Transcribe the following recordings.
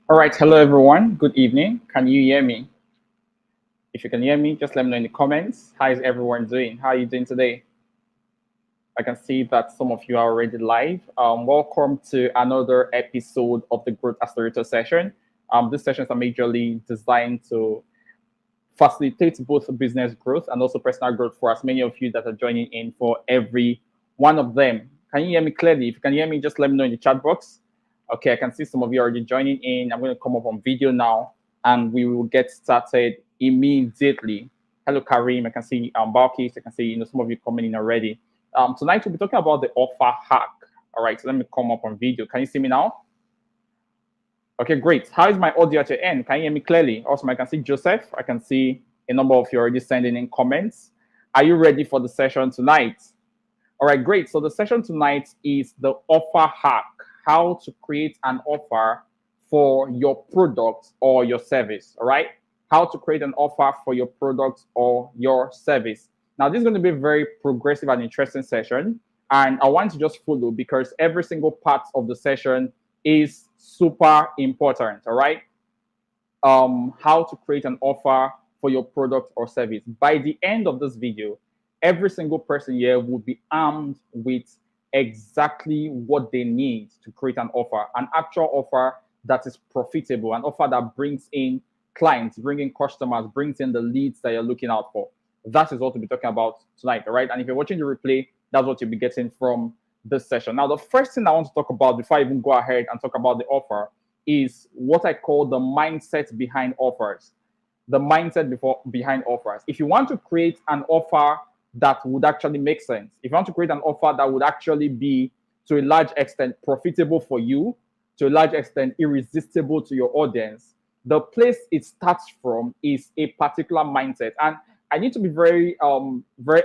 All right, hello everyone. Good evening. Can you hear me? If you can hear me, just let me know in the comments. How is everyone doing? How are you doing today? I can see that some of you are already live. Welcome to another episode of the Growth Accelerator session. These sessions are majorly designed to facilitate both business growth and also personal growth for as many of you that are joining in for every one of them. Can you hear me clearly? If you can hear me, just let me know in the chat box. Okay, I can see some of you already joining in. I'm going to come up on video now and we will get started immediately. Hello, Karim. I can see Balkis. I can see some of you coming in already. Tonight we'll be talking about the offer hack. All right, so let me come up on video. Can you see me now? Okay, great. How is my audio at your end? Can you hear me clearly? Also, I can see Joseph. I can see a number of you already sending in comments. Are you ready for the session tonight? All right, great. So the session tonight is the offer hack, how to create an offer for your product or your service. All right, how to create an offer for your product or your service. Now, this is going to be a very progressive and interesting session. And I want to just follow because every single part of the session is super important. All right. How to create an offer for your product or service. By the end of this video, every single person here will be armed with exactly what they need to create an offer, an actual offer that is profitable, an offer that brings in clients, bringing customers, brings in the leads that you're looking out for. That is what we'll be talking about tonight, all right? And if you're watching the replay, that's what you'll be getting from this session. Now, the first thing I want to talk about before I even go ahead and talk about the offer is what I call the mindset behind offers. The mindset behind offers. If you want to create an offer that would actually make sense, if you want to create an offer that would actually be to a large extent profitable for you, to a large extent irresistible to your audience, the place it starts from is a particular mindset. And I need to be very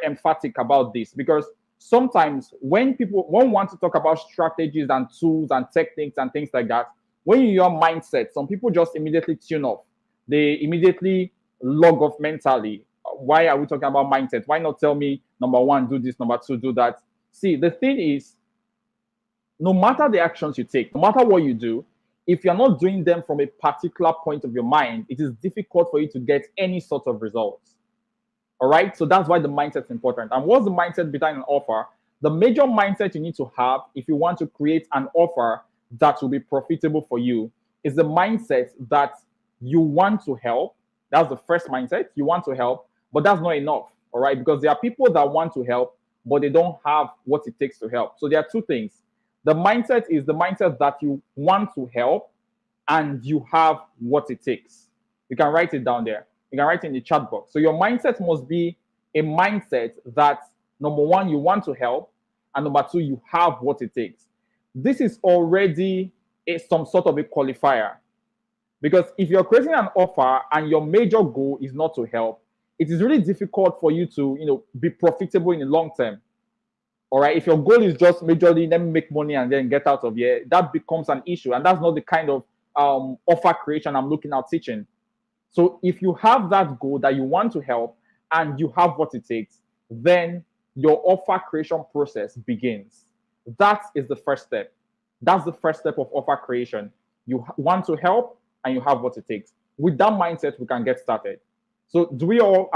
emphatic about this because sometimes when people want to talk about strategies and tools and techniques and things like that, when you your mindset, some people just immediately tune off. They immediately log off mentally. Why are we talking about mindset? Why not tell me, number one, do this, number two, do that? See, the thing is, no matter the actions you take, no matter what you do, if you're not doing them from a particular point of your mind, it is difficult for you to get any sort of results. All right. So that's why the mindset is important. And what's the mindset behind an offer? The major mindset you need to have if you want to create an offer that will be profitable for you is the mindset that you want to help. That's the first mindset. You want to help, but that's not enough. All right. Because there are people that want to help, but they don't have what it takes to help. So there are two things. The mindset is the mindset that you want to help and you have what it takes. You can write it down there. You can write it in the chat box. So your mindset must be a mindset that number one, you want to help, and number two, you have what it takes. This is already some sort of a qualifier. Because if you're creating an offer and your major goal is not to help, it is really difficult for you to, be profitable in the long term. All right. If your goal is just majorly let me make money and then get out of here, that becomes an issue. And that's not the kind of offer creation I'm looking at teaching. So if you have that goal that you want to help and you have what it takes, then your offer creation process begins. That is the first step. That's the first step of offer creation. You want to help and you have what it takes. With that mindset, we can get started. So do we all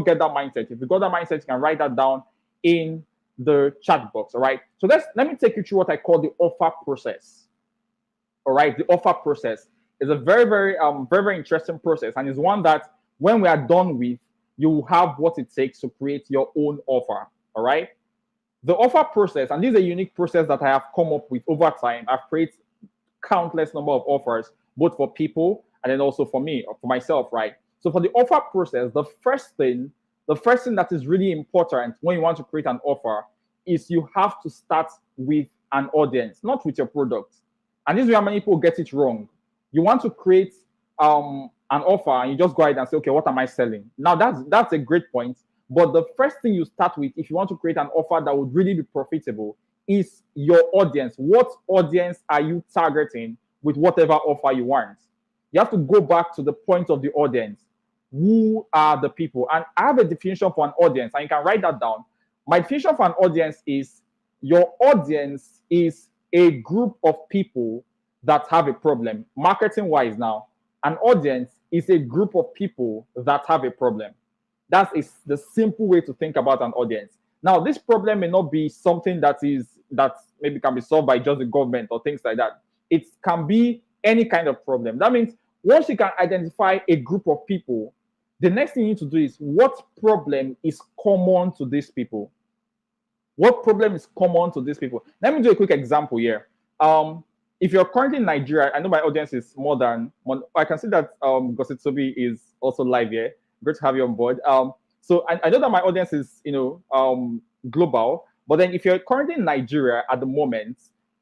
get that mindset? If you got that mindset, you can write that down in the chat box. All right. So let me take you through what I call the offer process. All right, the offer process is a very interesting process, and it's one that when we are done with, you will have what it takes to create your own offer. All right, the offer process, and this is a unique process that I have come up with over time. I've created countless number of offers, both for people and then also for me or for myself. Right. So for the offer process, the first thing that is really important when you want to create an offer is you have to start with an audience, not with your product. And this is where many people get it wrong. You want to create an offer and you just go ahead and say, okay, what am I selling? Now that's a great point. But the first thing you start with, if you want to create an offer that would really be profitable, is your audience. What audience are you targeting with whatever offer you want? You have to go back to the point of the audience. Who are the people? And I have a definition for an audience, and you can write that down. My definition for an audience is your audience is a group of people that have a problem. Marketing wise, now, an audience is a group of people that have a problem. The simple way to think about an audience. Now, this problem may not be something that maybe can be solved by just the government or things like that. It can be any kind of problem. That means once you can identify a group of people, the next thing you need to do is what problem is common to these people? What problem is common to these people? Let me do a quick example here. If you're currently in Nigeria, I know my audience is more than one. I can see that Gositobi is also live here. Great to have you on board. So I know that my audience is, global. But then if you're currently in Nigeria at the moment,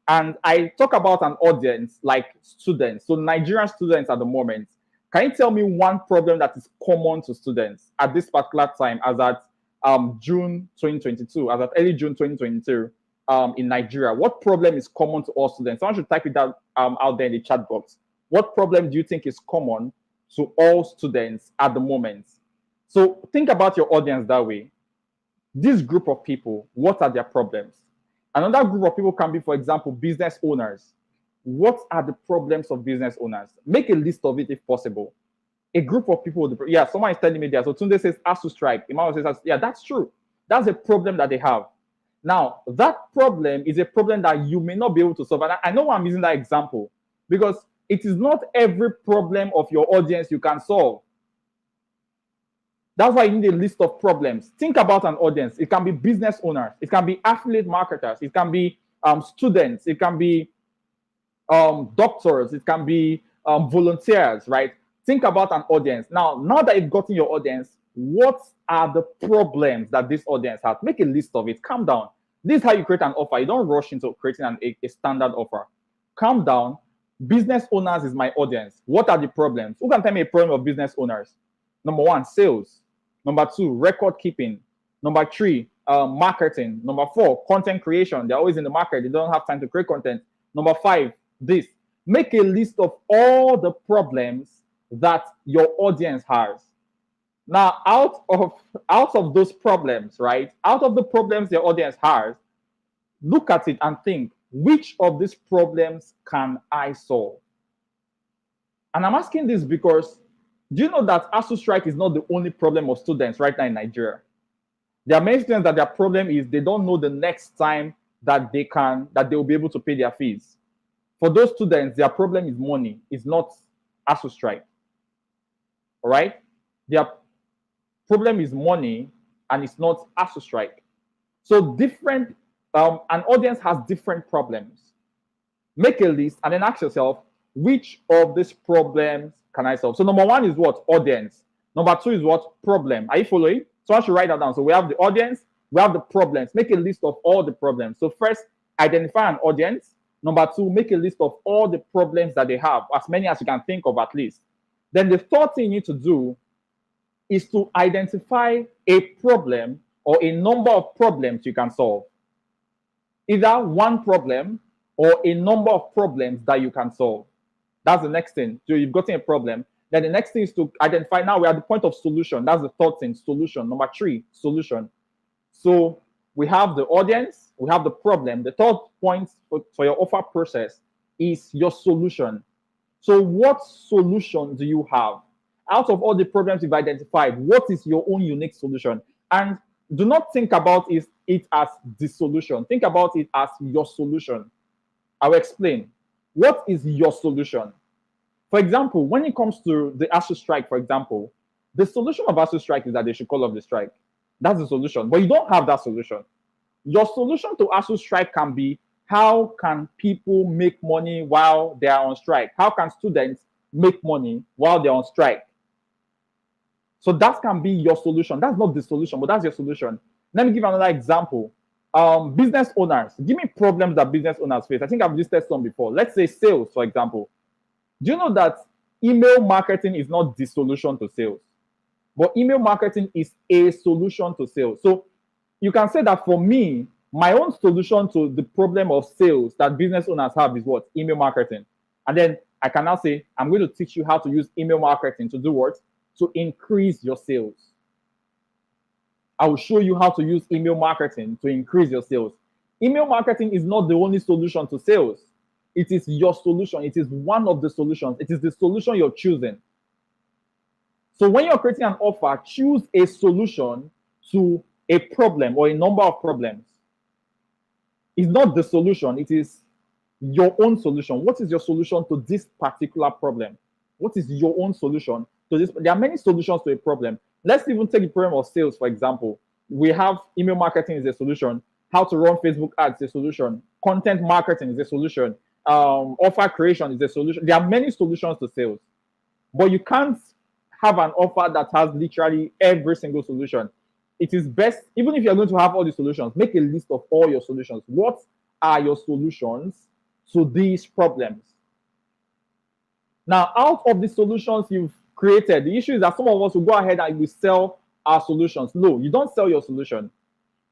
and I talk about an audience like students, so Nigerian students at the moment, can you tell me one problem that is common to students at this particular time, as at June 2022, as at early June 2022, in Nigeria? What problem is common to all students? Someone should type it out there in the chat box. What problem do you think is common to all students at the moment? So think about your audience that way. This group of people, what are their problems? Another group of people can be, for example, business owners. What are the problems of business owners? Make a list of it if possible. A group of people, someone is telling me there. So Tunde says ASU strike. Emmanuel says, yeah, that's true. That's a problem that they have. Now, that problem is a problem that you may not be able to solve. And I know why I'm using that example, because it is not every problem of your audience you can solve. That's why you need a list of problems. Think about an audience. It can be business owners. It can be affiliate marketers. It can be students. It can be doctors. It can be volunteers, right? Think about an audience. Now that you've gotten your audience, what are the problems that this audience has? Make a list of it. Calm down. This is how you create an offer. You don't rush into creating a standard offer. Calm down. Business owners is my audience. What are the problems? Who can tell me a problem of business owners? Number one, sales. Number two, record keeping. Number three, marketing. Number four, content creation. They're always in the market. They don't have time to create content. Number five, this. Make a list of all the problems that your audience has. Now, out of those problems, right? Out of the problems your audience has, look at it and think, which of these problems can I solve? And I'm asking this because, do you know that ASU strike is not the only problem of students right now in Nigeria? There are many students that their problem is they don't know the next time that they will be able to pay their fees. For those students, their problem is money. It's not ASU strike. All right? Their problem is money, and it's not ASU strike. So an audience has different problems. Make a list and then ask yourself, which of these problems can I solve? So number one is what? Audience. Number two is what? Problem. Are you following? So I should write that down. So we have the audience, we have the problems. Make a list of all the problems. So first, identify an audience. Number two, make a list of all the problems that they have, as many as you can think of at least. Then the third thing you need to do is to identify a problem or a number of problems you can solve. Either one problem or a number of problems that you can solve. That's the next thing. So you've gotten a problem. Then the next thing is to identify. Now we're at the point of solution. That's the third thing, solution. Number three, solution. So we have the audience, we have the problem. The third point for your offer process is your solution. So what solution do you have? Out of all the problems you've identified, what is your own unique solution? And do not think about it as the solution. Think about it as your solution. I will explain. What is your solution? For example, when it comes to the ASU strike, for example, the solution of ASU strike is that they should call off the strike. That's the solution. But you don't have that solution. Your solution to ASU strike can be, how can people make money while they are on strike? How can students make money while they're on strike? So that can be your solution. That's not the solution, but that's your solution. Let me give another example. Business owners. Give me problems that business owners face. I think I've listed some before. Let's say sales, for example. Do you know that email marketing is not the solution to sales? But email marketing is a solution to sales. So you can say that for me, my own solution to the problem of sales that business owners have is what? Email marketing. And then I can now say, I'm going to teach you how to use email marketing to do what? To increase your sales. I will show you how to use email marketing to increase your sales. Email marketing is not the only solution to sales. It is your solution. It is one of the solutions. It is the solution you're choosing. So when you're creating an offer, choose a solution to a problem or a number of problems. It's not the solution, it is your own solution. What is your solution to this particular problem? What is your own solution to this? There are many solutions to a problem. Let's even take the problem of sales, for example. We have email marketing is a solution. How to run Facebook ads is a solution. Content marketing is a solution. Offer creation is a solution. There are many solutions to sales, but you can't have an offer that has literally every single solution. It is best, even if you're going to have all the solutions, make a list of all your solutions. What are your solutions to these problems? Now, out of the solutions you've created, the issue is that some of us will go ahead and we sell our solutions. No, you don't sell your solution.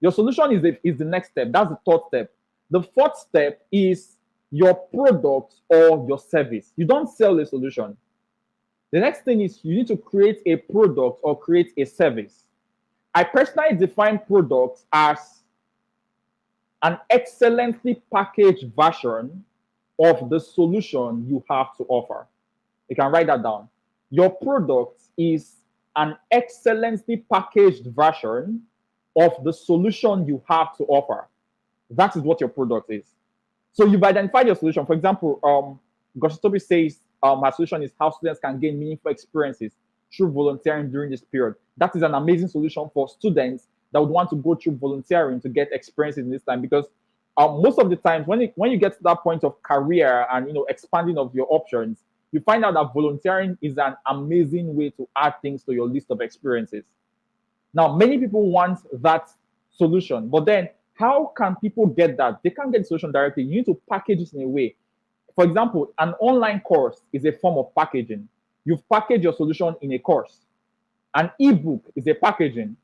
Your solution is the next step. That's the third step. The fourth step is your product or your service. You don't sell a solution. The next thing is you need to create a product or create a service. I personally define products as an excellently packaged version of the solution you have to offer. You can write that down. Your product is an excellently packaged version of the solution you have to offer. That is what your product is. So you've identified your solution. For example, Goshitobi says her solution is how students can gain meaningful experiences through volunteering during this period. That is an amazing solution for students that would want to go through volunteering to get experiences in this time, because most of the times when you get to that point of career and expanding of your options, you find out that volunteering is an amazing way to add things to your list of experiences. Now, many people want that solution, but then how can people get that? They can't get the solution directly. You need to package it in a way. For example, an online course is a form of packaging. You've packaged your solution in a course. An ebook is a packaging.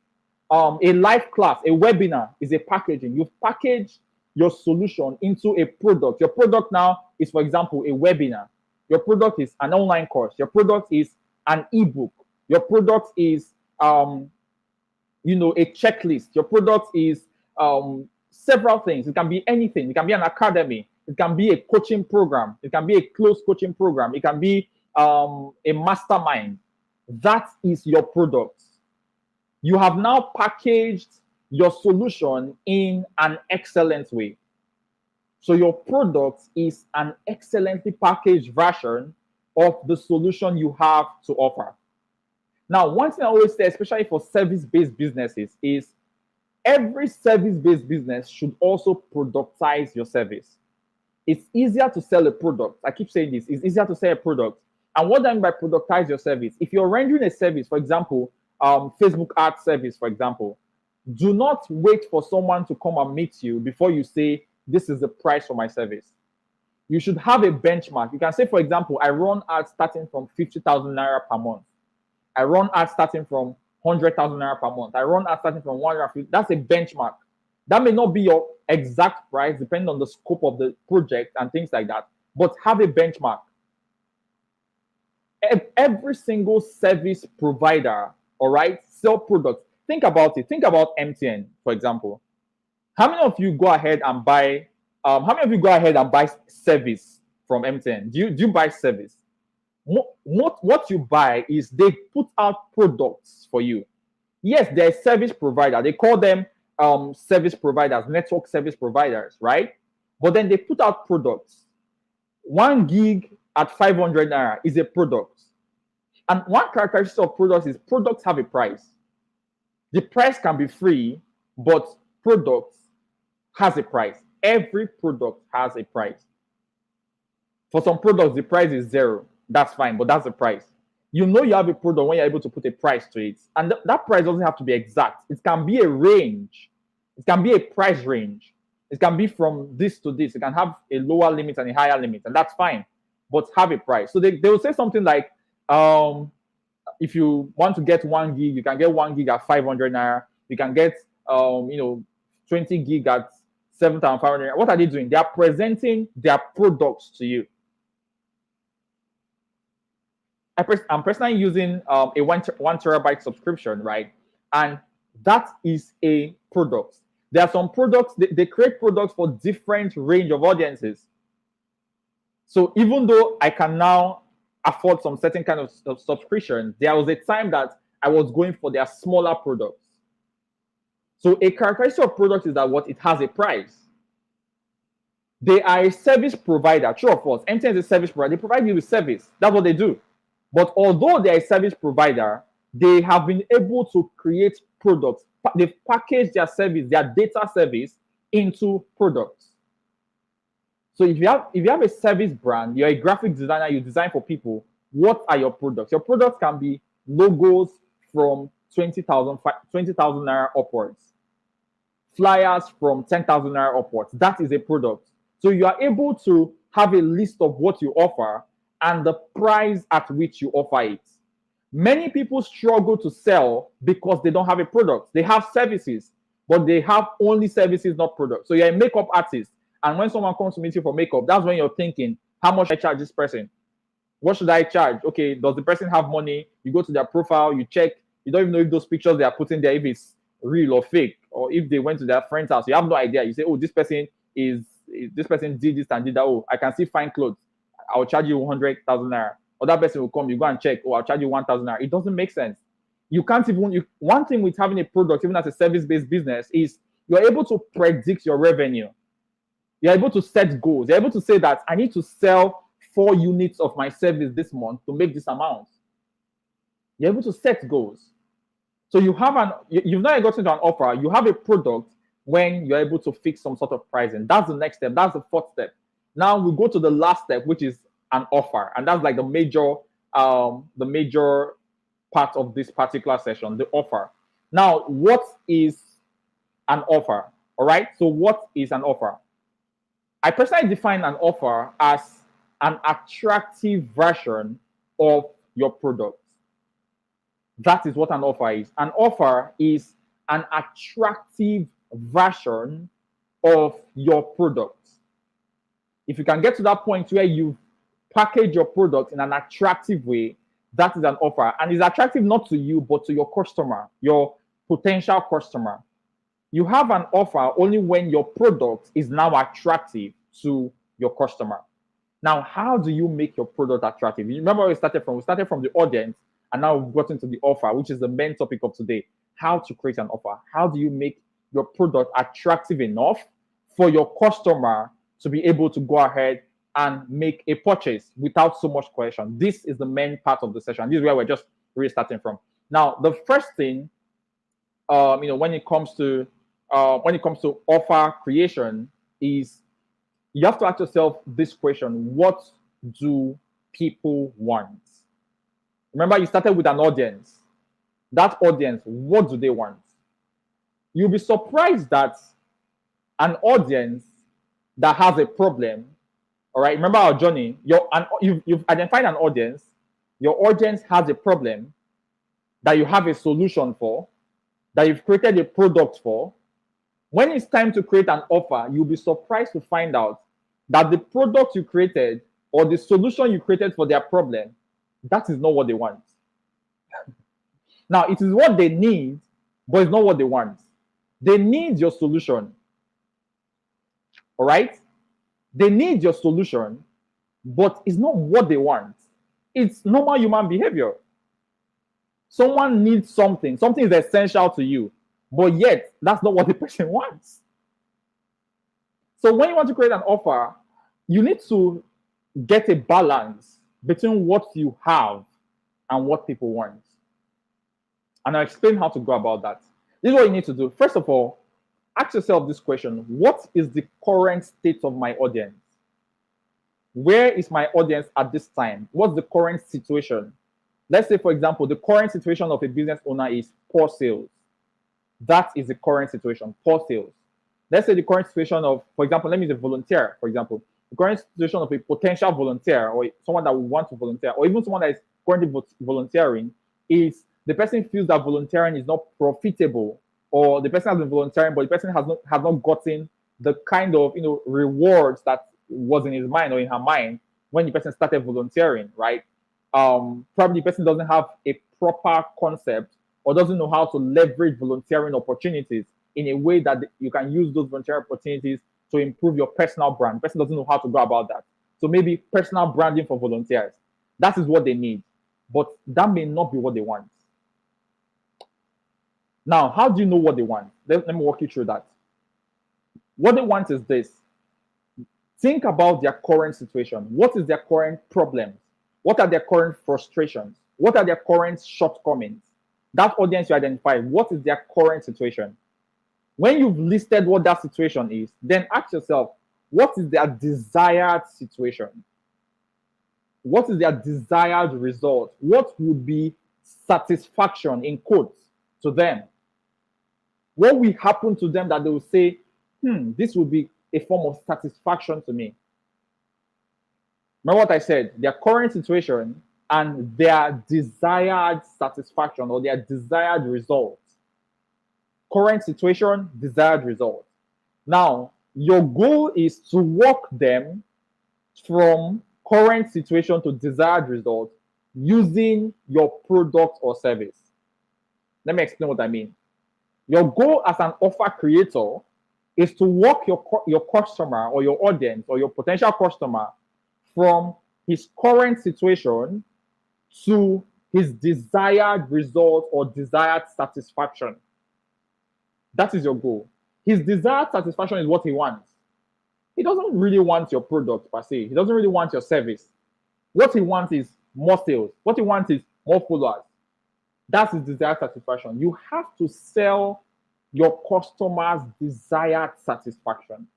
A live class, a webinar is a packaging. You've packaged your solution into a product. Your product now is, for example, a webinar. Your product is an online course. Your product is an ebook. Your product is a checklist. Your product is several things. It can be anything. It can be an academy. It can be a coaching program. It can be a closed coaching program. It can be a mastermind. That is your product. You have now packaged your solution in an excellent way. So your product is an excellently packaged version of the solution you have to offer. Now, one thing I always say, especially for service-based businesses, is every service-based business should also productize your service. It's easier to sell a product. I keep saying this. It's easier to sell a product. And what I mean by productize your service, if you're rendering a service, for example, Facebook ad service, for example, do not wait for someone to come and meet you before you say, this is the price for my service. You should have a benchmark. You can say, for example, I run ads starting from 50,000 naira per month. I run ads starting from 100,000 naira per month. I run ads starting from 150. That's a benchmark. That may not be your exact price, depending on the scope of the project and things like that, but have a benchmark. Every single service provider, all right, sell products. Think about it. Think about MTN, for example. How many of you go ahead and buy? How many of you go ahead and buy service from MTN? Do you buy service? What you buy is they put out products for you. Yes, they're a service provider. They call them service providers, network service providers, right? But then they put out products. 1 gig at 500 naira is a product. And one characteristic of products is products have a price. The price can be free, but products has a price. Every product has a price. For some products, the price is 0. That's fine, but that's the price. You know you have a product when you're able to put a price to it. And that price doesn't have to be exact. It can be a range. It can be a price range. It can be from this to this. It can have a lower limit and a higher limit, and that's fine. But have a price. So they will say something like, if you want to get 1 gig, you can get 1 gig at 500 naira. You can get 20 gig at 7,500 naira. What are they doing? They are presenting their products to you. I'm personally using a 1 terabyte subscription, right? And that is a product. There are some products, they create products for different range of audiences. So even though I can now afford some certain kind of subscription, there was a time that I was going for their smaller products. So a characteristic of product is that what it has a price. They are a service provider. True or false? MTN is a service provider. They provide you with service. That's what they do. But although they're a service provider, they have been able to create products. They've packaged their service, their data service, into products. So if you have a service brand, you're a graphic designer, you design for people. What are your products? Your products can be logos from 20,000 naira upwards, flyers from 10,000 naira upwards. That is a product. So you are able to have a list of what you offer and the price at which you offer it. Many people struggle to sell because they don't have a product. They have services, but they have only services, not products. So you're a makeup artist, and when someone comes to meet you for makeup, that's when you're thinking, how much should I charge this person? What should I charge? Okay, does the person have money? You go to their profile, you check. You don't even know if those pictures they are putting there, if it's real or fake, or if they went to their friend's house. You have no idea. You say, oh, this person did this and did that. Oh, I can see fine clothes. I'll charge you 100,000 naira. Or that person will come, you go and check. Oh, I'll charge you 1,000 naira. It doesn't make sense. You can't even. One thing with having a product, even as a service-based business, is you're able to predict your revenue. You're able to set goals. You're able to say that I need to sell 4 units of my service this month to make this amount. You're able to set goals. So you've not gotten to an offer. You have a product when you're able to fix some sort of pricing. That's the next step. That's the 4th step. Now we go to the last step, which is an offer, and that's like the major part of this particular session, the offer. Now, what is an offer? All right. So what is an offer? I personally define an offer as an attractive version of your product. That is what an offer is. An offer is an attractive version of your product. If you can get to that point where you package your product in an attractive way, that is an offer. And it's attractive not to you, but to your customer, your potential customer. You have an offer only when your product is now attractive to your customer. Now, how do you make your product attractive? You remember where we started from? We started from the audience, and now we've gotten to the offer, which is the main topic of today. How to create an offer. How do you make your product attractive enough for your customer to be able to go ahead and make a purchase without so much question? This is the main part of the session. This is where we're just restarting from. Now, the first thing, when it comes to offer creation, is you have to ask yourself this question: what do people want? Remember, you started with an audience. That audience, what do they want? You'll be surprised that an audience that has a problem, all right, remember our journey, you've identified an audience, your audience has a problem that you have a solution for, that you've created a product for. When it's time to create an offer, you'll be surprised to find out that the product you created or the solution you created for their problem, that is not what they want. Now, it is what they need, but it's not what they want. They need your solution. All right? They need your solution, but it's not what they want. It's normal human behavior. Someone needs something. Something is essential to you, but yet that's not what the person wants. So when you want to create an offer, you need to get a balance between what you have and what people want. And I'll explain how to go about that. This is what you need to do. First of all, ask yourself this question: what is the current state of my audience? Where is my audience at this time? What's the current situation? Let's say, for example, the current situation of a business owner is poor sales. That is the current situation, poor sales. Let's say the current situation of, for example, let me say volunteer, for example. The current situation of a potential volunteer or someone that would want to volunteer, or even someone that is currently volunteering, is the person feels that volunteering is not profitable, or the person has been volunteering, but the person has not gotten the kind of rewards that was in his mind or in her mind when the person started volunteering, right? Probably the person doesn't have a proper concept or doesn't know how to leverage volunteering opportunities in a way that you can use those volunteering opportunities to improve your personal brand. The person doesn't know how to go about that. So maybe personal branding for volunteers. That is what they need, but that may not be what they want. Now, how do you know what they want? Let me walk you through that. What they want is this. Think about their current situation. What is their current problems? What are their current frustrations? What are their current shortcomings? That audience you identify, what is their current situation? When you've listed what that situation is, then ask yourself, what is their desired situation? What is their desired result? What would be satisfaction in quotes to them? What will happen to them that they will say, this will be a form of satisfaction to me? Remember what I said, their current situation and their desired satisfaction or their desired result. Current situation, desired result. Now, your goal is to walk them from current situation to desired result using your product or service. Let me explain what I mean. Your goal as an offer creator is to walk your customer or your audience or your potential customer from his current situation to his desired result or desired satisfaction. That is your goal. His desired satisfaction is what he wants. He doesn't really want your product per se. He doesn't really want your service. What he wants is more sales. What he wants is more followers. That's his desired satisfaction. You have to sell your customer's desired satisfaction.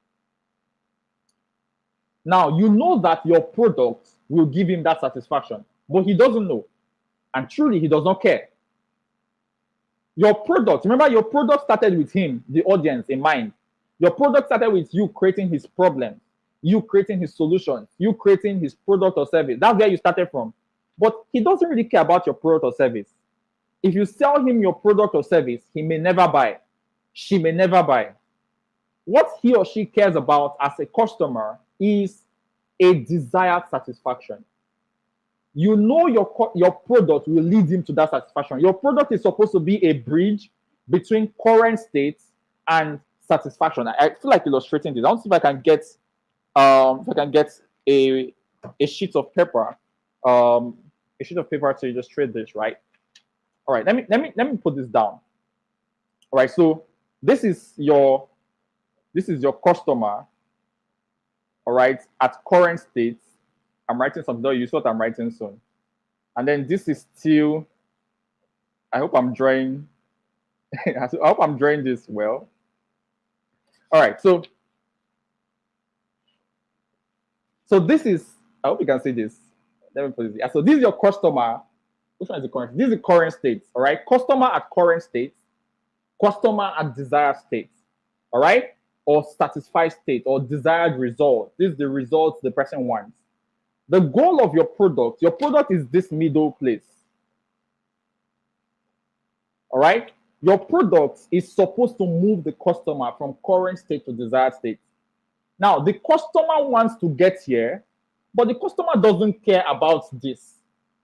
Now, you know that your product will give him that satisfaction, but he doesn't know. And truly, he does not care. Your product, remember, your product started with him, the audience in mind. Your product started with you creating his problems, you creating his solutions, you creating his product or service. That's where you started from. But he doesn't really care about your product or service. If you sell him your product or service, he may never buy. She may never buy. What he or she cares about as a customer is a desired satisfaction. You know your product will lead him to that satisfaction. Your product is supposed to be a bridge between current state and satisfaction. I feel like illustrating this. I want to see if I can get a sheet of paper, to illustrate this, right? All right, let me put this down. All right, so this is your customer. All right, at current state. I'm writing something. You see what I'm writing soon. And then this is still, I hope I'm drawing, I hope I'm drawing this well. All right, so this is, I hope you can see this. Let me put this. So this is your customer. Which one is the current? This is the current state, all right? Customer at current state, customer at desired state, all right? Or satisfied state or desired result. This is the results the person wants. The goal of your product is this middle place. All right? Your product is supposed to move the customer from current state to desired state. Now, the customer wants to get here, but the customer doesn't care about this.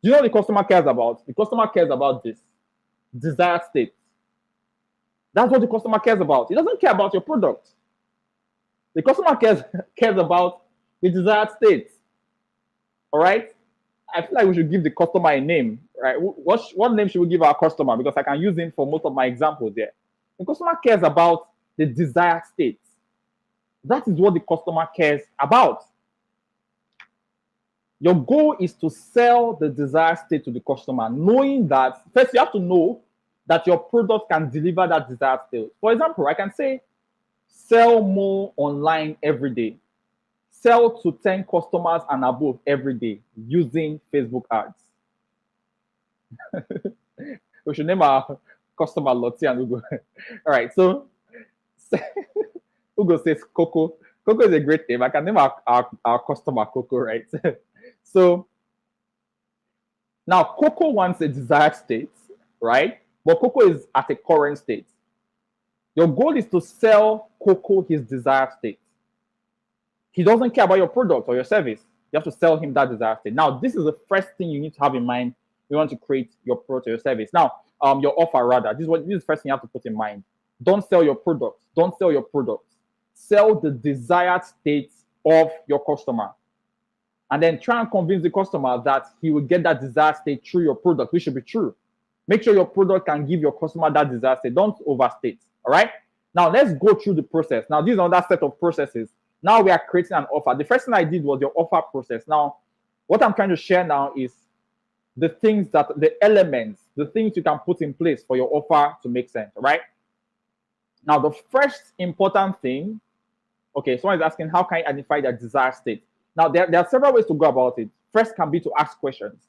Do you know what the customer cares about? The customer cares about this desired state. That's what the customer cares about. He doesn't care about your product. The customer cares about the desired state. All right. I feel like we should give the customer a name, right? What name should we give our customer? Because I can use him for most of my examples there. The customer cares about the desired state. That is what the customer cares about. Your goal is to sell the desired state to the customer, knowing that first you have to know that your product can deliver that desired state. For example, I can say, sell more online every day. Sell to 10 customers and above every day using Facebook ads. We should name our customer Lottie and Ugo. All right, so Ugo says Coco. Coco is a great name. I can name our customer Coco, right? So now Coco wants a desired state, right? But Coco is at a current state. Your goal is to sell Coco his desired state. He doesn't care about your product or your service. You have to sell him that desired state. Now, this is the first thing you need to have in mind. You want to create your product or your service. Now, your offer rather. This is the first thing you have to put in mind. Don't sell your products. Don't sell your products. Sell the desired state of your customer. and then try and convince the customer that he will get that desired state through your product, which should be true. Make sure your product can give your customer that desired state. Don't overstate. All right. Now let's go through the process. Now, this is another set of processes. Now we are creating an offer. The first thing I did was your offer process. Now, what I'm trying to share now is the things that the elements, the things you can put in place for your offer to make sense. All right. Now, the first important thing, okay, someone is asking, how can you identify their desired state? Now, there are several ways to go about it. First can be to ask questions.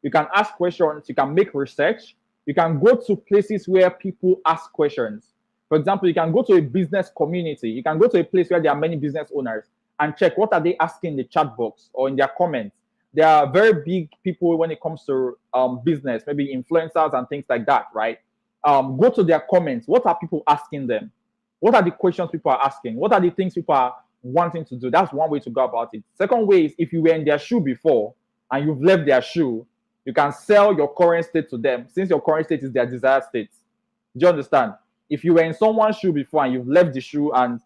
You can ask questions, you can make research, you can go to places where people ask questions. For example, you can go to a business community, you can go to a place where there are many business owners and check what are they asking in the chat box or in their comments. There are very big people when it comes to business, maybe influencers and things like that, right? Go to their comments. What are people asking them? What are the questions people are asking? What are the things people are wanting to do? That's one way to go about it. Second way is if you were in their shoe before and you've left their shoe, you can sell your current state to them since your current state is their desired state. Do you understand? If you were in someone's shoe before and you've left the shoe and,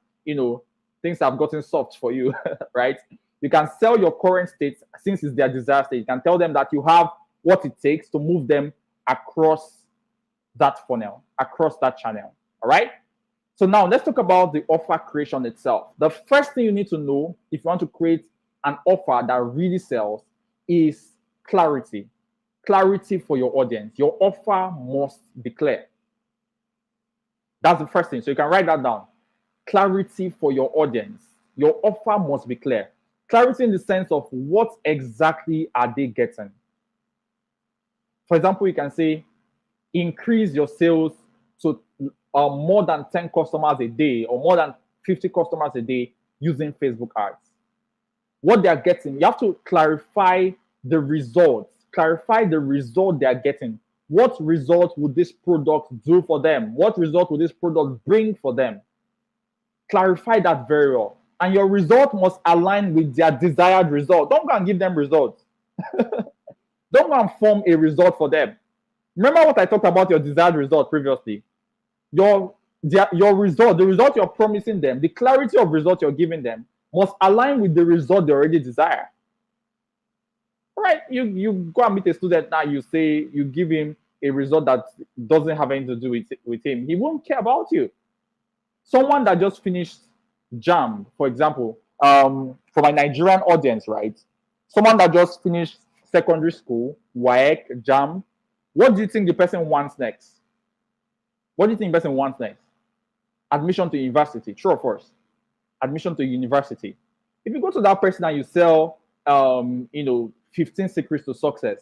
things have gotten soft for you, right? You can sell your current state since it's their desired state. You can tell them that you have what it takes to move them across that funnel, across that channel. All right? So now let's talk about the offer creation itself. The first thing you need to know if you want to create an offer that really sells is clarity. Clarity for your audience. Your offer must be clear. That's the first thing. So you can write that down. Clarity for your audience. Your offer must be clear. Clarity in the sense of what exactly are they getting. For example, you can say, increase your sales to more than 10 customers a day or more than 50 customers a day using Facebook ads. What they are getting, you have to clarify the results. Clarify the result they are getting. What result would this product do for them? What result would this product bring for them? Clarify that very well. And your result must align with their desired result. Don't go and give them results. Don't go and form a result for them. Remember what I talked about your desired result previously. Your result, the result you're promising them, the clarity of result you're giving them must align with the result they already desire. Right? You go and meet a student now, you say you give him a result that doesn't have anything to do with him. He won't care about you. Someone that just finished JAMB, for example, for my Nigerian audience, right? Someone that just finished secondary school, WAEC, JAMB, what do you think the person wants next? What do you think the person wants next? Admission to university, true or false? Admission to university. If you go to that person and you sell, 15 secrets to success,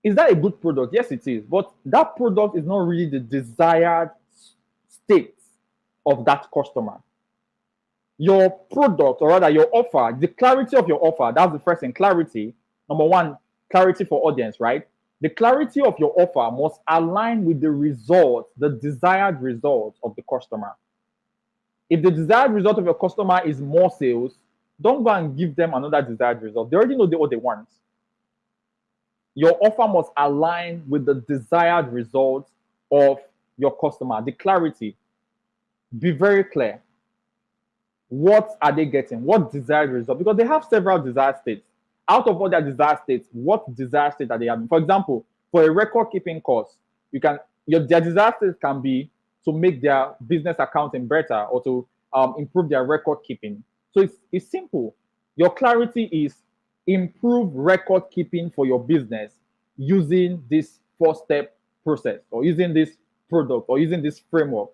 is that a good product? Yes, it is. But that product is not really the desired state of that customer. Your product, or rather your offer, the clarity of your offer, that's the first thing, clarity. Number one, clarity for audience, right? The clarity of your offer must align with the result, the desired result of the customer. If the desired result of your customer is more sales, don't go and give them another desired result. They already know what they want. Your offer must align with the desired result of your customer. The clarity. Be very clear. What are they getting? What desired result? Because they have several desired states. Out of all their desired states, what desired state are they having? For example, for a record-keeping course, their desired state can be to make their business accounting better or to improve their record keeping. So it's simple. Your clarity is improve record keeping for your business using this 4-step process or using this product or using this framework.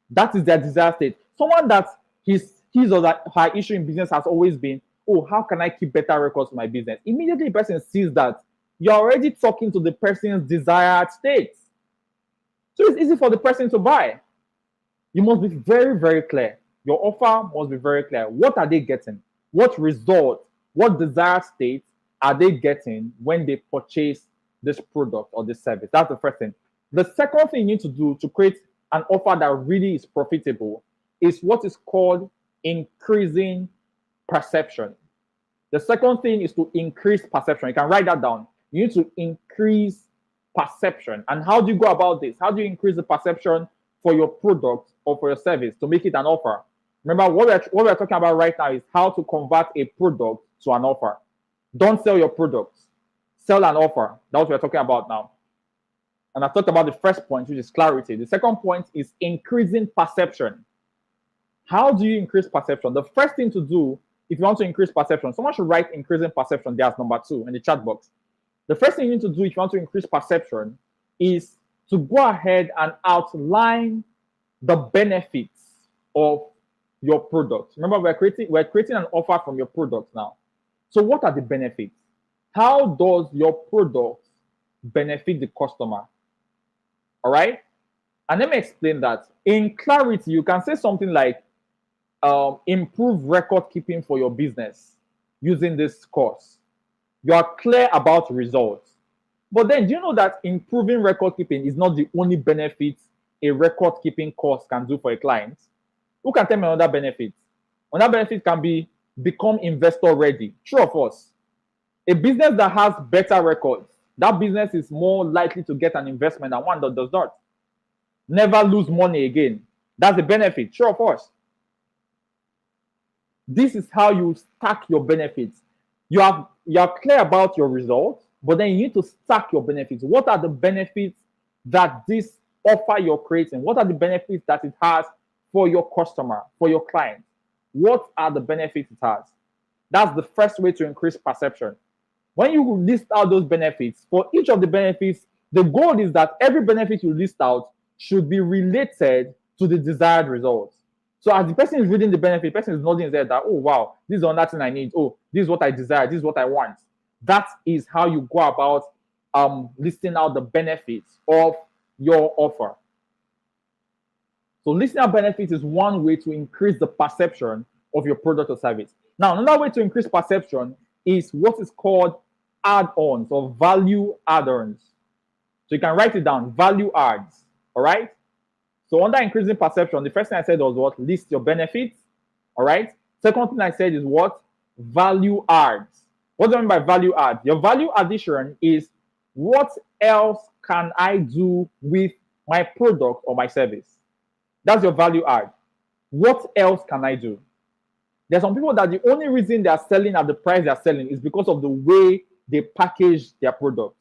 That is their desired state. Someone that his or her issue in business has always been, oh, how can I keep better records for my business? Immediately, the person sees that you're already talking to the person's desired state. So it's easy for the person to buy. You must be very, very clear. Your offer must be very clear. What are they getting? What result, what desired state are they getting when they purchase this product or this service? That's the first thing. The second thing you need to do to create an offer that really is profitable is what is called increasing perception. The second thing is to increase perception. You can write that down. You need to increase perception. And how do you go about this? How do you increase the perception for your product or for your service to make it an offer? Remember, what we're talking about right now is how to convert a product to an offer. Don't sell your products. Sell an offer. That's what we're talking about now. And I talked about the first point, which is clarity. The second point is increasing perception. How do you increase perception? The first thing to do, if you want to increase perception, someone should write increasing perception there as number 2 in the chat box. The first thing you need to do if you want to increase perception is to go ahead and outline the benefits of your product. Remember, we're creating an offer from your product now. So what are the benefits? How does your product benefit the customer? All right. And let me explain that. In clarity, you can say something like, improve record keeping for your business using this course. You are clear about results. But then, do you know that improving record keeping is not the only benefit a record keeping course can do for a client? Who can tell me another benefit? Another benefit can be become investor ready. True of us. A business that has better records, that business is more likely to get an investment than one that does not. Never lose money again. That's the benefit. True of us. This is how you stack your benefits. You are clear about your results, but then you need to stack your benefits. What are the benefits that this offer you're creating? What are the benefits that it has for your customer, for your client? What are the benefits it has? That's the first way to increase perception. When you list out those benefits, for each of the benefits, the goal is that every benefit you list out should be related to the desired results. So as the person is reading the benefit, the person is nodding his head that, oh, wow, this is another thing I need. Oh, this is what I desire. This is what I want. That is how you go about listing out the benefits of your offer. So listing out benefits is one way to increase the perception of your product or service. Now, another way to increase perception is what is called add-ons or value add-ons. So you can write it down, value adds. All right. So under increasing perception, the first thing I said was what? List your benefits. All right. Second thing I said is what? Value adds. What do I mean by value add? Your value addition is what else can I do with my product or my service? That's your value add. What else can I do? There are some people that the only reason they are selling at the price they are selling is because of the way they package their product.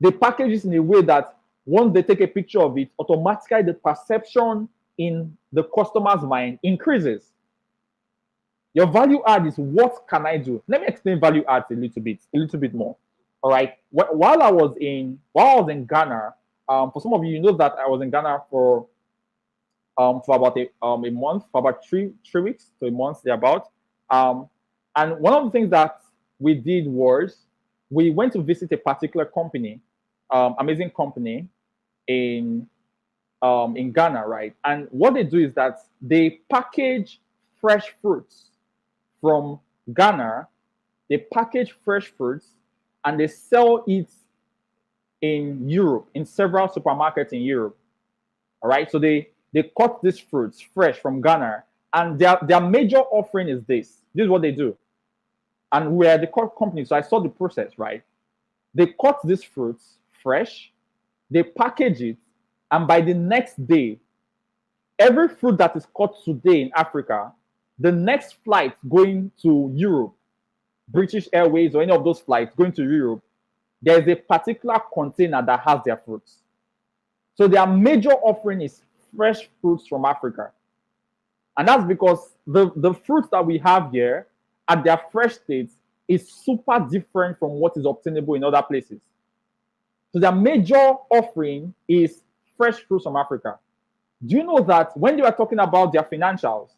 They package it in a way that once they take a picture of it, automatically the perception in the customer's mind increases. Your value add is what can I do? Let me explain value adds a little bit more. All right. While I was in Ghana, for some of you, you know that I was in Ghana for about a month, for about three weeks to a month thereabout. And one of the things that we did was we went to visit a particular company, amazing company in Ghana, right? And what they do is that they package fresh fruits from Ghana. They package fresh fruits and they sell it in Europe, in several supermarkets in Europe. All right, so they cut these fruits fresh from Ghana, and their major offering is this. This is what they do. And we are the company, so I saw the process, right? They cut these fruits fresh, they package it, and by the next day, every fruit that is cut today in Africa, the next flight going to Europe, British Airways or any of those flights going to Europe, there is a particular container that has their fruits. So their major offering is fresh fruits from Africa. And that's because the fruits that we have here at their fresh state is super different from what is obtainable in other places. So their major offering is fresh fruits from Africa. Do you know that when they were talking about their financials,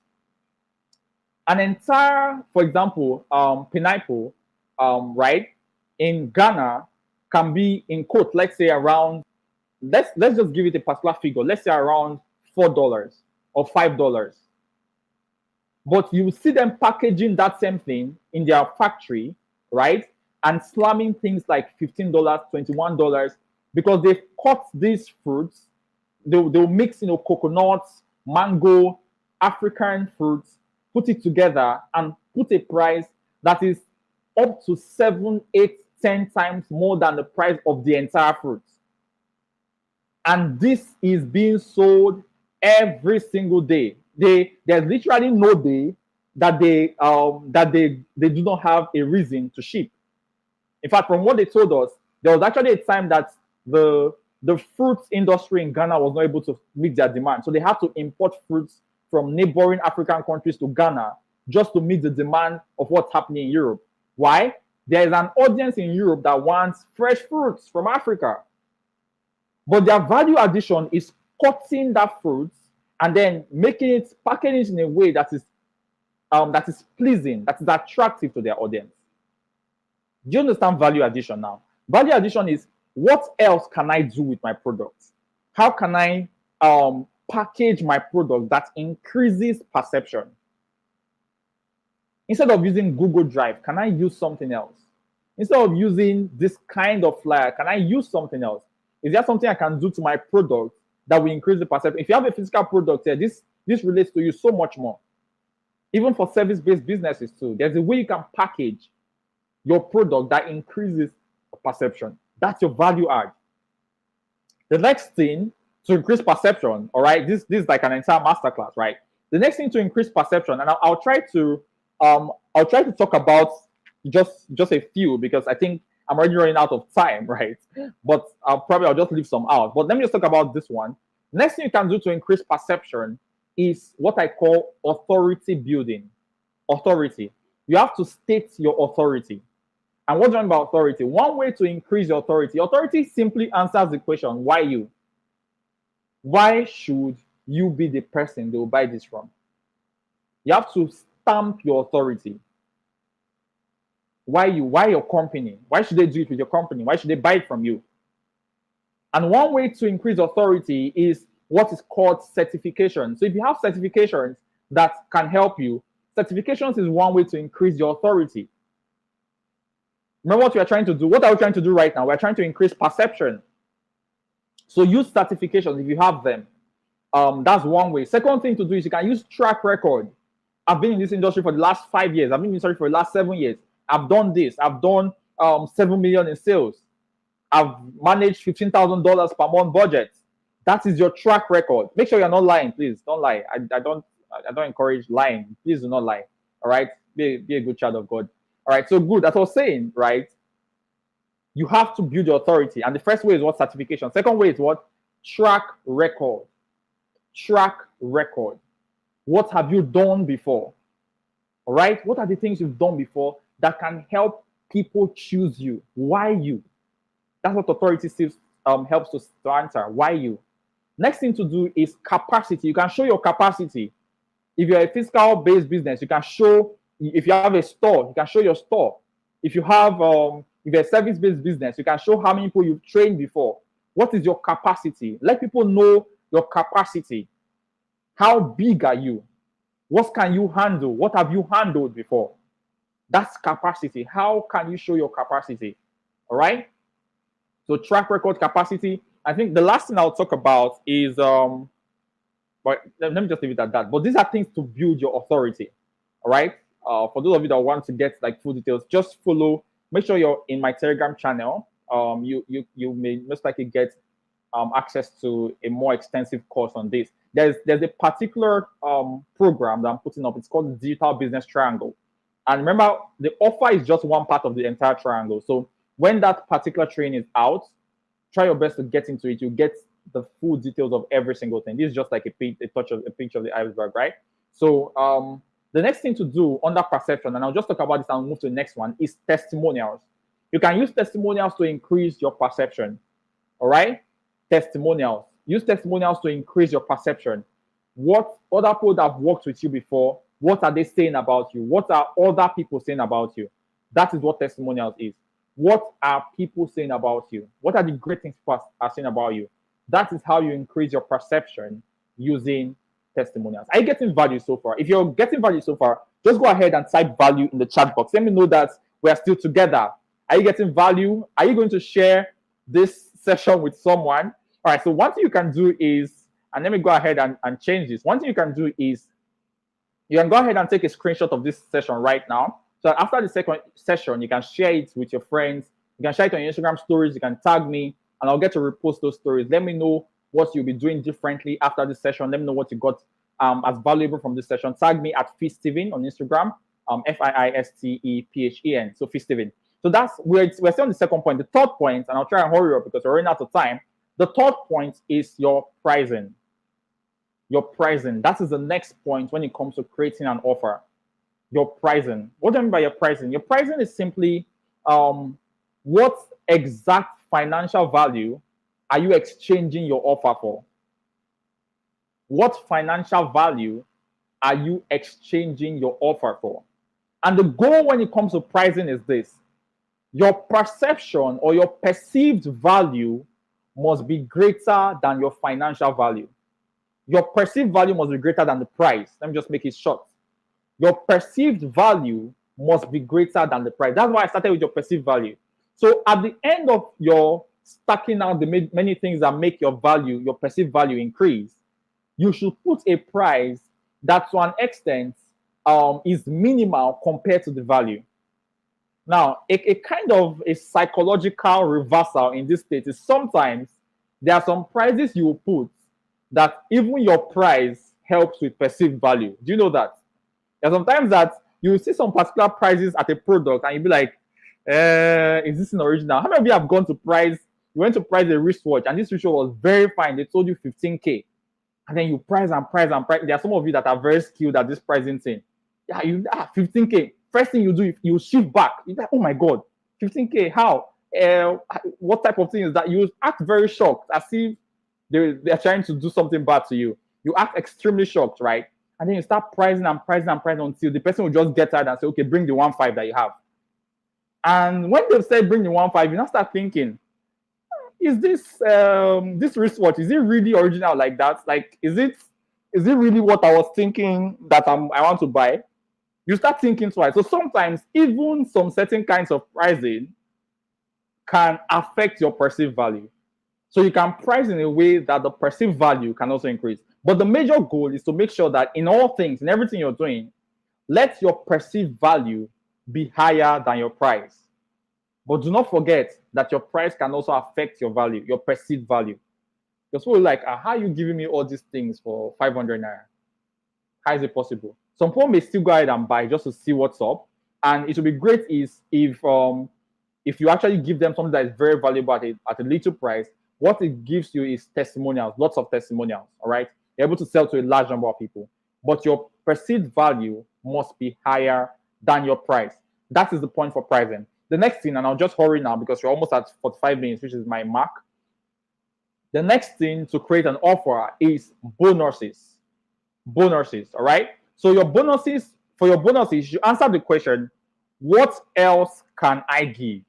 an entire, for example, pineapple, right, in Ghana can be in quote, let's say around, let's just give it a particular figure, let's say around $4 or $5. But you see them packaging that same thing in their factory, right? And slamming things like $15, $21, because they've cut these fruits. They'll mix, coconuts, mango, African fruits, put it together and put a price that is up to 7, 8, 10 times more than the price of the entire fruit. And this is being sold every single day. There's literally no day that they do not have a reason to ship. In fact, from what they told us, there was actually a time that the the fruits industry in Ghana was not able to meet their demand. So they had to import fruits from neighboring African countries to Ghana just to meet the demand of what's happening in Europe. Why? There is an audience in Europe that wants fresh fruits from Africa. But their value addition is cutting that fruit and then making it, packaging it in a way that is pleasing, that is attractive to their audience. Do you understand value addition now? Value addition is, what else can I do with my product? How can I package my product that increases perception? Instead of using Google Drive, can I use something else? Instead of using this kind of flyer, can I use something else? Is there something I can do to my product that will increase the perception? If you have a physical product here, this relates to you so much more. Even for service-based businesses too, there's a way you can package your product that increases perception. That's your value add. The next thing to increase perception, all right, this is like an entire masterclass, right? The next thing to increase perception, and I'll try to talk about just a few, because I think I'm already running out of time, right? But I'll just leave some out. But let me just talk about this one. Next thing you can do to increase perception is what I call authority building. Authority. You have to state your authority. And what do I mean by authority? One way to increase your authority simply answers the question, why you? Why should you be the person they will buy this from? You have to stamp your authority. Why you? Why your company? Why should they do it with your company? Why should they buy it from you? And one way to increase authority is what is called certification. So if you have certifications that can help you, certifications is one way to increase your authority. Remember what we are trying to do? What are we trying to do right now? We're trying to increase perception. So use certifications if you have them. That's one way. Second thing to do is you can use track record. I've been in this industry for the last 5 years. I've been in this industry for the last 7 years. I've done this. I've done 7 million in sales. I've managed $15,000 per month budget. That is your track record. Make sure you're not lying, please. Don't lie. I don't encourage lying. Please do not lie. All right. Be a good child of God. All right. So good. As I was saying, right? You have to build your authority. And the first way is what? Certification. Second way is what? Track record. Track record. What have you done before? All right. What are the things you've done before that can help people choose you? Why you? That's what authority helps us to answer. Why you? Next thing to do is capacity. You can show your capacity. If you're a physical-based business, you can show. If you have a store, you can show your store. If you have if you're a service-based business, you can show how many people you've trained before. What is your capacity? Let people know your capacity. How big are you? What can you handle? What have you handled before? That's capacity. How can you show your capacity? All right. So track record, capacity. I think the last thing I'll talk about is but let me just leave it at that. But these are things to build your authority. All right. For those of you that want to get like full details, just follow. Make sure you're in my Telegram channel. You may most likely get access to a more extensive course on this. There's a particular program that I'm putting up. It's called the Digital Business Triangle. And remember, the offer is just one part of the entire triangle. So when that particular training is out, try your best to get into it. You get the full details of every single thing. This is just like a picture of the iceberg, right? So the next thing to do under perception, and I'll just talk about this and I'll move to the next one, is testimonials. You can use testimonials to increase your perception. All right? Testimonials. Use testimonials to increase your perception. What other people that have worked with you before, what are they saying about you? What are other people saying about you? That is what testimonials is. What are people saying about you? What are the great things people are saying about you? That is how you increase your perception using testimonials. Are you getting value so far? If you're getting value so far, just go ahead and type value in the chat box. Let me know that we are still together. Are you getting value? Are you going to share this session with someone? All right, so one thing you can do is, and let me go ahead and change this. One thing you can do is you can go ahead and take a screenshot of this session right now. So after the second session, you can share it with your friends. You can share it on your Instagram stories. You can tag me, and I'll get to repost those stories. Let me know what you'll be doing differently after this session. Let me know what you got as valuable from this session, tag me at Fisteven on Instagram, Fiistephen. So Fisteven. So that's we're still on the second point. The third point, and I'll try and hurry up because we're running out of time. The third point is your pricing. Your pricing. That is the next point when it comes to creating an offer. Your pricing. What do I mean by your pricing? Your pricing is simply what exact financial value are you exchanging your offer for? What financial value are you exchanging your offer for? And the goal when it comes to pricing is this: your perception or your perceived value must be greater than your financial value. Your perceived value must be greater than the price. Let me just make it short. Your perceived value must be greater than the price. That's why I started with your perceived value. So at the end of your stacking out the many things that make your value, your perceived value increase, you should put a price that to an extent is minimal compared to the value. Now, a kind of a psychological reversal in this state is sometimes there are some prices you will put that even your price helps with perceived value. Do you know that? There are sometimes that you will see some particular prices at a product and you'll be like, is this an original? How many of you have gone to price? You went to price a wristwatch and this wristwatch was very fine. They told you 15K. And then you price and price and price. There are some of you that are very skilled at this pricing thing. Yeah, 15K. First thing you do, you shift back. You're like, oh my God, 15K, how? What type of thing is that? You act very shocked, as if they're trying to do something bad to you. You act extremely shocked, right? And then you start pricing and pricing and pricing until the person will just get tired and say, okay, bring the 1.5 that you have. And when they've said bring the 1.5, you now start thinking, is this wristwatch, is it really original like that? Like, is it really what I was thinking that I want to buy? You start thinking twice. So sometimes even some certain kinds of pricing can affect your perceived value. So you can price in a way that the perceived value can also increase. But the major goal is to make sure that in all things, in everything you're doing, let your perceived value be higher than your price. But do not forget that your price can also affect your value, your perceived value. Because people are like, how are you giving me all these things for 500 naira? How is it possible? Some people may still go ahead and buy just to see what's up. And it would be great if you actually give them something that is very valuable at a little price. What it gives you is testimonials, lots of testimonials. All right, you're able to sell to a large number of people, but your perceived value must be higher than your price. That is the point for pricing. The next thing, and I'll just hurry now because we're almost at 45 minutes, which is my mark. The next thing to create an offer is bonuses. Bonuses, all right? So for your bonuses, you answer the question, what else can I give?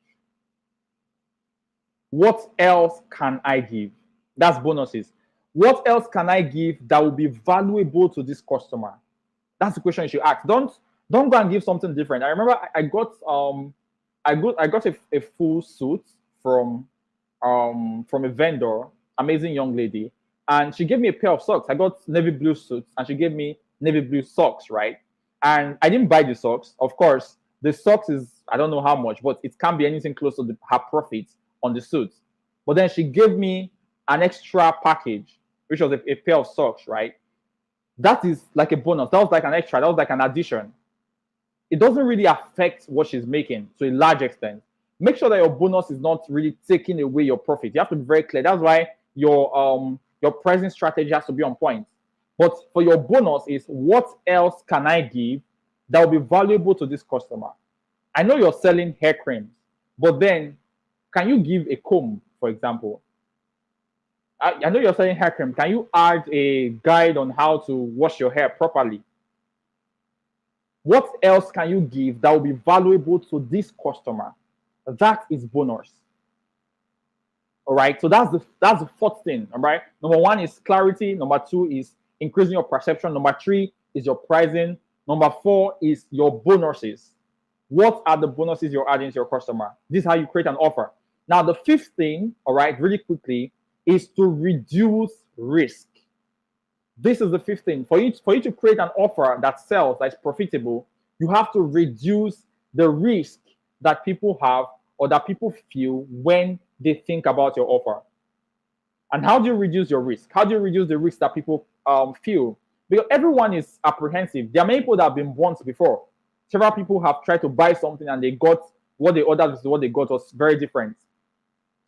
What else can I give? That's bonuses. What else can I give that will be valuable to this customer? That's the question you should ask. Don't go and give something different. I remember I got a full suit from a vendor, amazing young lady, and she gave me a pair of socks. I got navy blue suits and she gave me navy blue socks, right? And I didn't buy the socks. Of course, the socks is, I don't know how much, but it can't be anything close to her profits on the suits. But then she gave me an extra package, which was a pair of socks, right? That is like a bonus. That was like an extra. That was like an addition. It doesn't really affect what she's making to a large extent. Make sure that your bonus is not really taking away your profit. You have to be very clear. That's why your pricing strategy has to be on point. But for your bonus is, what else can I give that will be valuable to this customer? I know you're selling hair creams, but then can you give a comb, for example? I know you're selling hair cream. Can you add a guide on how to wash your hair properly? What else can you give that will be valuable to this customer? That is bonus. All right. So that's the fourth thing. All right. Number one is clarity. Number two is increasing your perception. Number three is your pricing. Number four is your bonuses. What are the bonuses you're adding to your customer? This is how you create an offer. Now, the fifth thing, all right, really quickly, is to reduce risk. This is the fifth thing. For you to create an offer that sells, that's profitable, you have to reduce the risk that people have or that people feel when they think about your offer. And how do you reduce your risk? How do you reduce the risk that people feel? Because everyone is apprehensive. There are many people that have been burnt before. Several people have tried to buy something and they got what they ordered versus what they got was very different.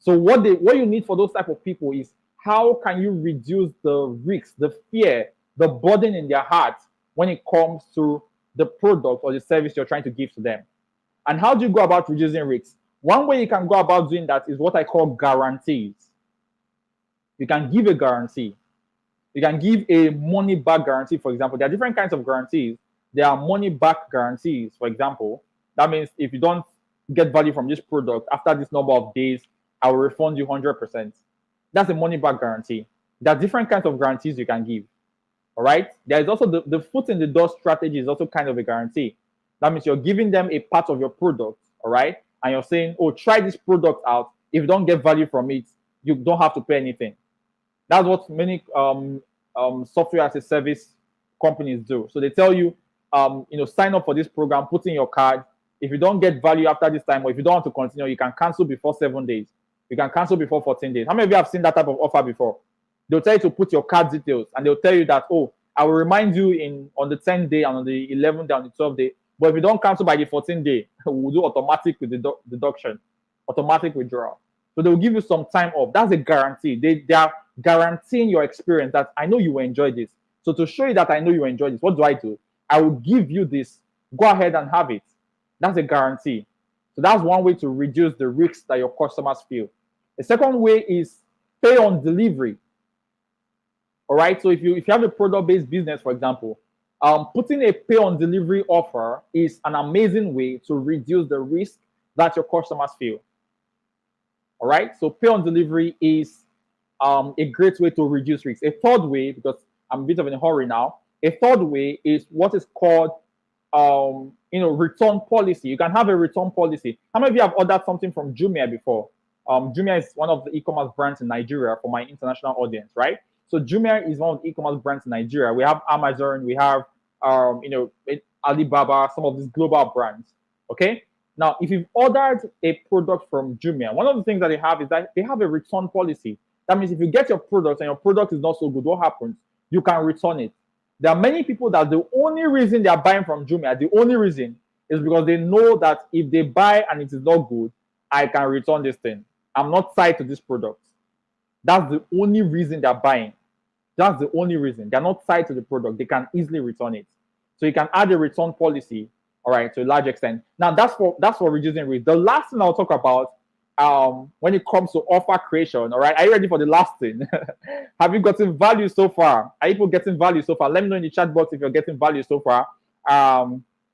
So what you need for those type of people is how can you reduce the risks, the fear, the burden in their heart when it comes to the product or the service you're trying to give to them. And how do you go about reducing risks? One way you can go about doing that is what I call guarantees. You can give a guarantee. You can give a money back guarantee, for example. There are different kinds of guarantees. There are money back guarantees, for example. That means if you don't get value from this product after this number of days, I will refund you 100%. That's a money back guarantee. There are different kinds of guarantees you can give. All right. There is also the foot in the door strategy is also kind of a guarantee. That means you're giving them a part of your product. All right. And you're saying, oh, try this product out. If you don't get value from it, you don't have to pay anything. That's what many software as a service companies do. So they tell you, sign up for this program, put in your card. If you don't get value after this time, or if you don't want to continue, you can cancel before 7 days. You can cancel before 14 days. How many of you have seen that type of offer before? They'll tell you to put your card details, and they'll tell you that, oh, I will remind you on the 10th day and on the 11th day, on the 12th day. But if you don't cancel by the 14th day, we'll do automatic with deduction, automatic withdrawal. So they'll give you some time off. That's a guarantee. They are guaranteeing your experience that I know you will enjoy this. So to show you that I know you will enjoy this, what do? I will give you this. Go ahead and have it. That's a guarantee. So that's one way to reduce the risks that your customers feel. The second way is pay on delivery. All right. So if you have a product-based business, for example, putting a pay on delivery offer is an amazing way to reduce the risk that your customers feel. All right. So pay on delivery is a great way to reduce risk. A third way, because I'm a bit of in a hurry now, a third way is what is called return policy. You can have a return policy. How many of you have ordered something from Jumia before? Jumia is one of the e-commerce brands in Nigeria for my international audience, right? So Jumia is one of the e-commerce brands in Nigeria. We have Amazon, we have Alibaba, some of these global brands. Okay. Now, if you've ordered a product from Jumia, one of the things that they have is that they have a return policy. That means if you get your product and your product is not so good, what happens? You can return it. There are many people that the only reason they are buying from Jumia, the only reason is because they know that if they buy and it is not good, I can return this thing. I'm not tied to this product. That's the only reason they're buying. That's the only reason. They're not tied to the product. They can easily return it. So you can add a return policy, all right, to a large extent. Now that's for reducing risk. The last thing I'll talk about when it comes to offer creation, all right, are you ready for the last thing? Have you gotten value so far? Are people getting value so far? Let me know in the chat box if you're getting value so far.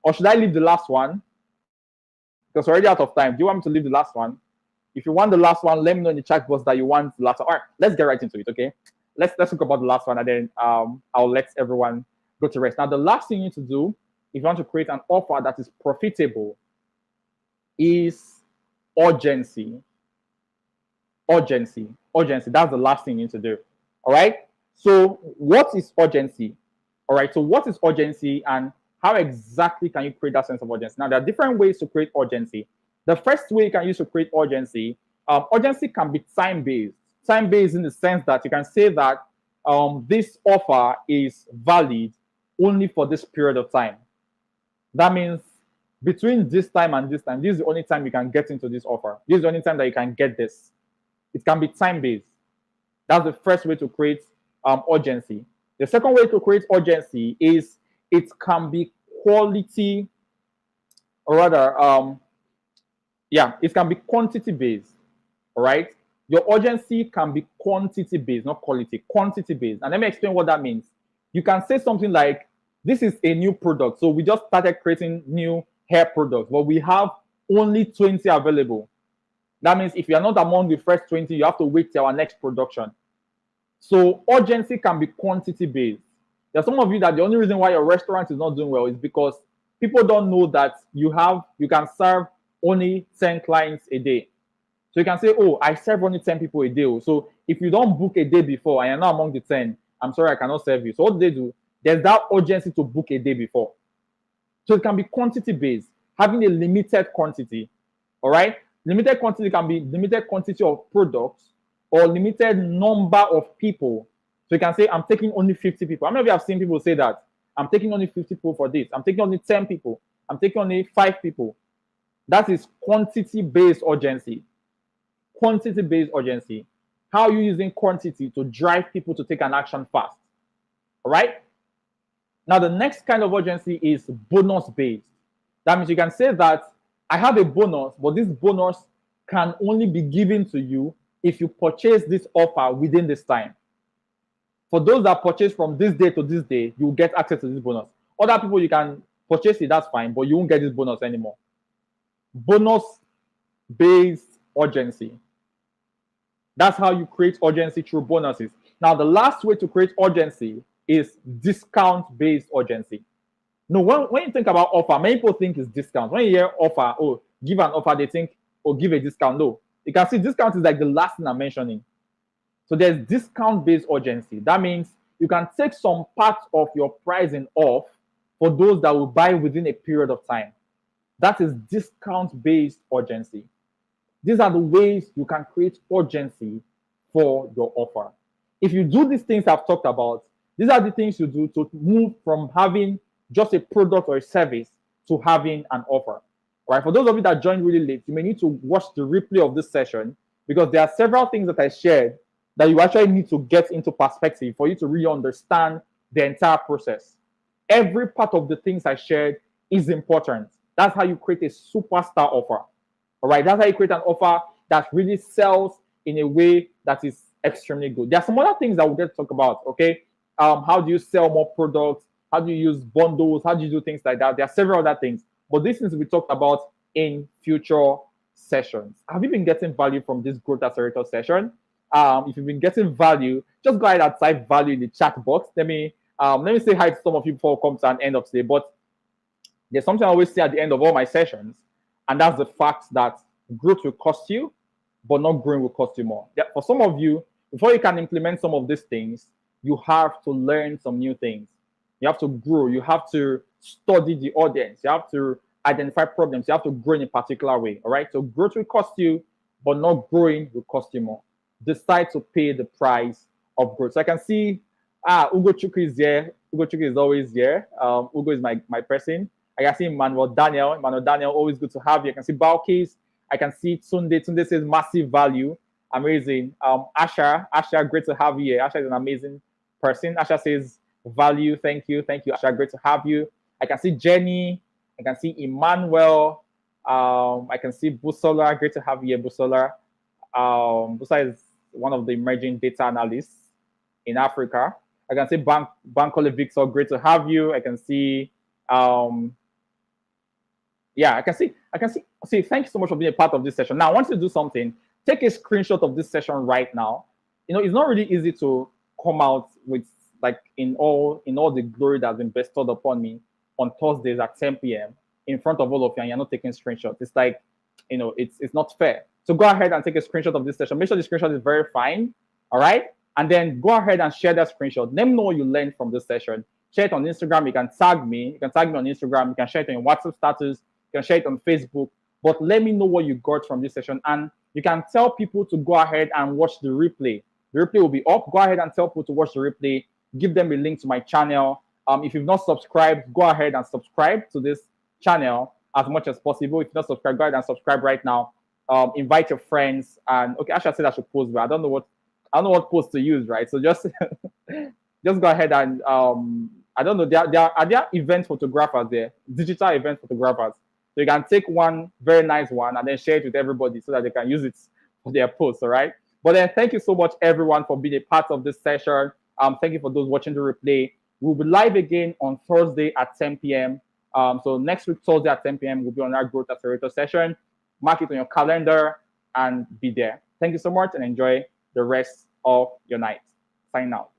Or should I leave the last one? Because we're already out of time. Do you want me to leave the last one? If you want the last one, let me know in the chat box that you want the last one. All right, let's get right into it, okay? Let's talk about the last one, and then I'll let everyone go to rest. Now, the last thing you need to do if you want to create an offer that is profitable is urgency. Urgency. That's the last thing you need to do. All right. So what is urgency? All right. So what is urgency, and how exactly can you create that sense of urgency? Now, there are different ways to create urgency. The first way you can use to create urgency, urgency can be time-based. Time-based in the sense that you can say that this offer is valid only for this period of time. That means between this time and this time, this is the only time you can get into this offer. This is the only time that you can get this. It can be time-based. That's the first way to create urgency. The second way to create urgency is it can be quality, or rather, it can be quantity-based. All right? Your urgency can be quantity-based, not quality, quantity-based. And let me explain what that means. You can say something like, this is a new product. So we just started creating new hair products, but we have only 20 available. That means if you are not among the first 20, you have to wait till our next production. So urgency can be quantity-based. There's some of you that the only reason why your restaurant is not doing well is because people don't know that you can serve only 10 clients a day. So you can say, oh, I serve only 10 people a day. So if you don't book a day before and you're not among the 10, I'm sorry, I cannot serve you. So what do they do? There's that urgency to book a day before. So it can be quantity-based, having a limited quantity. All right? Limited quantity can be limited quantity of products or limited number of people So you can say, I'm taking only 50 people. How many of you have seen people say that? I'm taking only 50 people for this. I'm taking only 10 people. I'm taking only 5 people. That is quantity-based urgency. Quantity-based urgency. How are you using quantity to drive people to take an action fast? All right? Now, the next kind of urgency is bonus-based. That means you can say that I have a bonus, but this bonus can only be given to you if you purchase this offer within this time. For those that purchase from this day to this day, you will get access to this bonus. Other people, you can purchase it, that's fine, but you won't get this bonus anymore. Bonus-based urgency. That's how you create urgency through bonuses. Now, the last way to create urgency is discount-based urgency. No, when you think about offer, many people think it's discount. When you hear offer, oh, give an offer, they think, oh, give a discount. No, you can see discount is like the last thing I'm mentioning. So there's discount-based urgency. That means you can take some part of your pricing off for those that will buy within a period of time. That is discount-based urgency. These are the ways you can create urgency for your offer. If you do these things I've talked about, these are the things you do to move from having just a product or a service to having an offer. All right. For those of you that joined really late, you may need to watch the replay of this session because there are several things that I shared that you actually need to get into perspective for you to really understand the entire process. Every part of the things I shared is important. That's how you create a superstar offer. All right. That's how you create an offer that really sells in a way that is extremely good. There are some other things that we'll get to talk about. Okay. How do you sell more products? How do you use bundles? How do you do things like that? There are several other things, but these things we talked about in future sessions. Have you been getting value from this Growth Accelerator session? If you've been getting value, just go ahead and type value in the chat box. Let me say hi to some of you before we come to an end of today. But there's something I always say at the end of all my sessions, and that's the fact that growth will cost you, but not growing will cost you more. Yeah, for some of you, before you can implement some of these things, you have to learn some new things. You have to grow. You have to study the audience. You have to identify problems. You have to grow in a particular way. All right. So growth will cost you, but not growing will cost you more. Decide to pay the price of growth. So I can see Ugo Chukwu is here. Ugo Chukwu is always here. Ugo is my person. I can see Manuel Daniel. Manuel Daniel, always good to have you. I can see Balkis. I can see Tunde. Tunde says massive value. Amazing. Asha, great to have you here. Asha is an amazing person. Asha says value. Thank you, Asha. Great to have you. I can see Jenny. I can see Emmanuel. I can see Busola. Great to have you here, Busola. Busola is one of the emerging data analysts in Africa. I can see Bankole Victor. Great to have you. I can see. Yeah, I can see. See, thank you so much for being a part of this session. Now, I want you to do something. Take a screenshot of this session right now. You know, it's not really easy to come out with like in all the glory that's been bestowed upon me on Thursdays at 10 p.m. in front of all of you, and you're not taking screenshots. It's like, you know, it's not fair. So go ahead and take a screenshot of this session. Make sure the screenshot is very fine. All right. And then go ahead and share that screenshot. Let me know what you learned from this session. Share it on Instagram. You can tag me. You can tag me on Instagram. You can share it on your WhatsApp status. You can share it on Facebook. But let me know what you got from this session. And you can tell people to go ahead and watch the replay. The replay will be up. Go ahead and tell people to watch the replay. Give them a link to my channel. If you've not subscribed, go ahead and subscribe to this channel as much as possible. If you're not subscribed, go ahead and subscribe right now. Invite your friends. And okay, actually I said I should post, but I don't know what post to use, right? So just just go ahead and I don't know. Are there event photographers there? Digital event photographers. So you can take one very nice one and then share it with everybody so that they can use it for their posts, all right? But then thank you so much, everyone, for being a part of this session. Thank you for those watching the replay. We'll be live again on Thursday at 10 p.m. So next week, Thursday at 10 p.m., we'll be on our Growth Accelerator session. Mark it on your calendar and be there. Thank you so much and enjoy the rest of your night. Sign out.